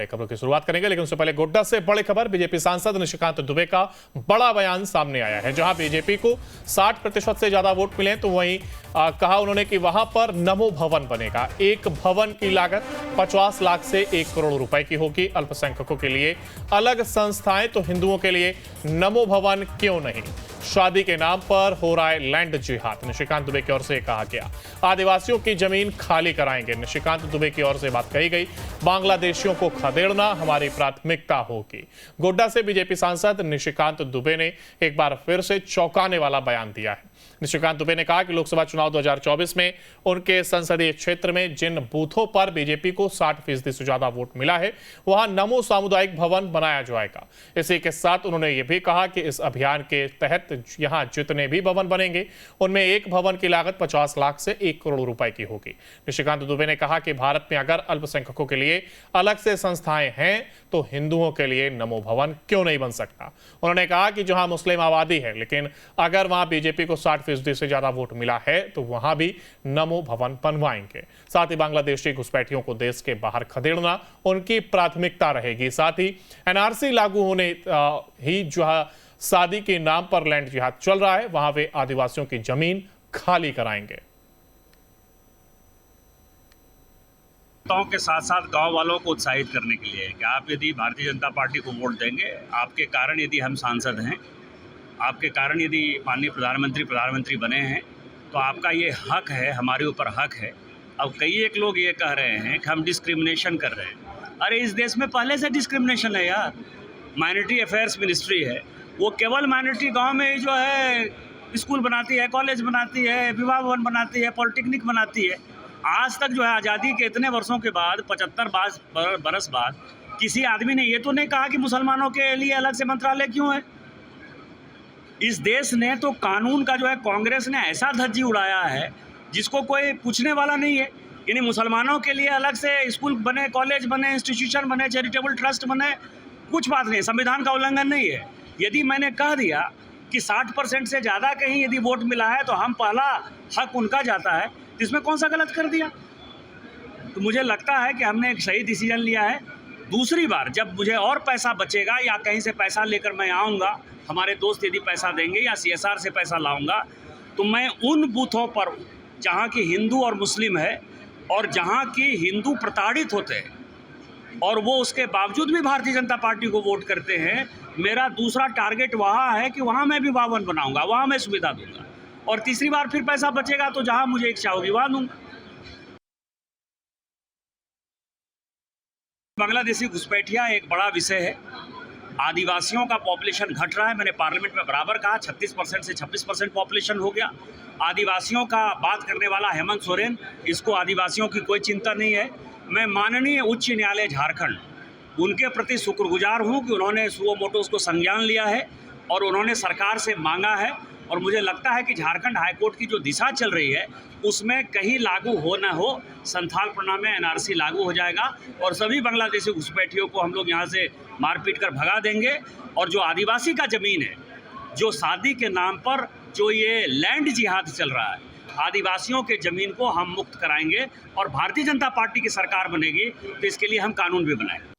पांडे। खबरों की शुरुआत करेंगे, लेकिन उससे पहले गोड्डा से बड़ी खबर। बीजेपी सांसद निशिकांत दुबे का बड़ा बयान सामने आया है। जहां बीजेपी को 60% से ज्यादा वोट मिले तो वहीं कहा उन्होंने कि वहां पर नमो भवन बनेगा। एक भवन की लागत 50 लाख से 1 करोड़ रुपए की होगी। अल्पसंख्यकों के लिए अलग संस्थाएं तो हिंदुओं के लिए नमो भवन क्यों नहीं। शादी के नाम पर हो रहा है लैंड जिहाद। निशिकांत दुबे की ओर से कहा गया आदिवासियों की जमीन खाली कराएंगे। निशिकांत दुबे की ओर से बात कही गई, बांग्लादेशियों को खदेड़ना हमारी प्राथमिकता होगी। गोड्डा से बीजेपी सांसद निशिकांत दुबे ने एक बार फिर से चौंकाने वाला बयान दिया है। निशिकांत दुबे ने कहा कि लोकसभा चुनाव 2024 में उनके संसदीय क्षेत्र में जिन बूथों पर बीजेपी को 60% से ज्यादा वोट मिला है वहां नमो सामुदायिक भवन बनाया जाएगा। इसी के साथ उन्होंने ये भी कहा कि इस अभियान के तहत यहां जितने भी भवन बनेंगे उनमें एक भवन की लागत 50 लाख से 1 करोड़ रुपए की होगी। निशिकांत दुबे ने कहा कि भारत में अगर अल्पसंख्यकों के लिए अलग से संस्थाएं हैं तो हिंदुओं के लिए नमो भवन क्यों नहीं बन सकता। उन्होंने कहा कि जहां मुस्लिम आबादी है, लेकिन अगर वहां बीजेपी को 60% से ज्यादा वोट मिला है तो वहां भी नमो भवन बनवाएंगे। साथ ही बांग्लादेशी घुसपैठियों को देश के बाहर खदेड़ना उनकी प्राथमिकता रहेगी। साथ ही एनआरसी लागू होने ही जो शादी के नाम पर लैंड जिहाद चल रहा है वहां वे आदिवासियों की जमीन खाली कराएंगे। के साथ साथ गांव वालों को उत्साहित करने के लिए कि आप यदि भारतीय जनता पार्टी को वोट देंगे, आपके कारण यदि हम सांसद हैं, आपके कारण यदि माननीय प्रधानमंत्री बने हैं तो आपका ये हक है, हमारे ऊपर हक है। अब कई एक लोग ये कह रहे हैं कि हम डिस्क्रिमिनेशन कर रहे हैं। अरे इस देश में पहले से डिस्क्रिमिनेशन है यार। माइनॉरिटी अफेयर्स मिनिस्ट्री है, वो केवल माइनॉरिटी गांव में ही जो है स्कूल बनाती है, कॉलेज बनाती है, विवाह भवन बनाती है, पॉलिटेक्निक बनाती है। आज तक जो है आज़ादी के इतने वर्षों के बाद 75 बरस बाद किसी आदमी ने ये तो नहीं कहा कि मुसलमानों के लिए अलग से मंत्रालय क्यों है। इस देश ने तो कानून का जो है कांग्रेस ने ऐसा धज्जी उड़ाया है जिसको कोई पूछने वाला नहीं है। यानी मुसलमानों के लिए अलग से स्कूल बने, कॉलेज बने, इंस्टीट्यूशन बने, चैरिटेबल ट्रस्ट बने, कुछ बात नहीं, संविधान का उल्लंघन नहीं है। यदि मैंने कह दिया कि 60% से ज़्यादा कहीं यदि वोट मिला है तो हम पहला हक उनका जाता है, तो इसमें कौन सा गलत कर दिया। तो मुझे लगता है कि हमने एक सही डिसीजन लिया है। दूसरी बार जब मुझे और पैसा बचेगा या कहीं से पैसा लेकर मैं आऊँगा, हमारे दोस्त यदि पैसा देंगे या CSR से पैसा लाऊंगा, तो मैं उन बूथों पर जहाँ की हिंदू और मुस्लिम है और जहाँ की हिंदू प्रताड़ित होते हैं और वो उसके बावजूद भी भारतीय जनता पार्टी को वोट करते हैं, मेरा दूसरा टारगेट वहाँ है कि वहाँ मैं भी भवन बनाऊंगा, वहाँ मैं सुविधा दूंगा। और तीसरी बार फिर पैसा बचेगा तो जहाँ मुझे इच्छा होगी वहाँ दूंगा। बांग्लादेशी घुसपैठिया एक बड़ा विषय है। आदिवासियों का पॉपुलेशन घट रहा है। मैंने पार्लियामेंट में बराबर कहा 36% से 26% पॉपुलेशन हो गया। आदिवासियों का बात करने वाला हेमंत सोरेन, इसको आदिवासियों की कोई चिंता नहीं है। मैं माननीय उच्च न्यायालय झारखंड उनके प्रति शुक्रगुजार हूँ कि उन्होंने सुओ मोटो उसको संज्ञान लिया है और उन्होंने सरकार से मांगा है। और मुझे लगता है कि झारखंड हाईकोर्ट की जो दिशा चल रही है उसमें कहीं लागू हो न हो, संथाल प्रणाम में NRC लागू हो जाएगा और सभी बांग्लादेशी घुसपैठियों को हम लोग यहाँ से मारपीट कर भगा देंगे। और जो आदिवासी का ज़मीन है, जो शादी के नाम पर जो ये लैंड जिहाद चल रहा है, आदिवासियों के ज़मीन को हम मुक्त कराएंगे और भारतीय जनता पार्टी की सरकार बनेगी तो इसके लिए हम कानून भी बनाएंगे।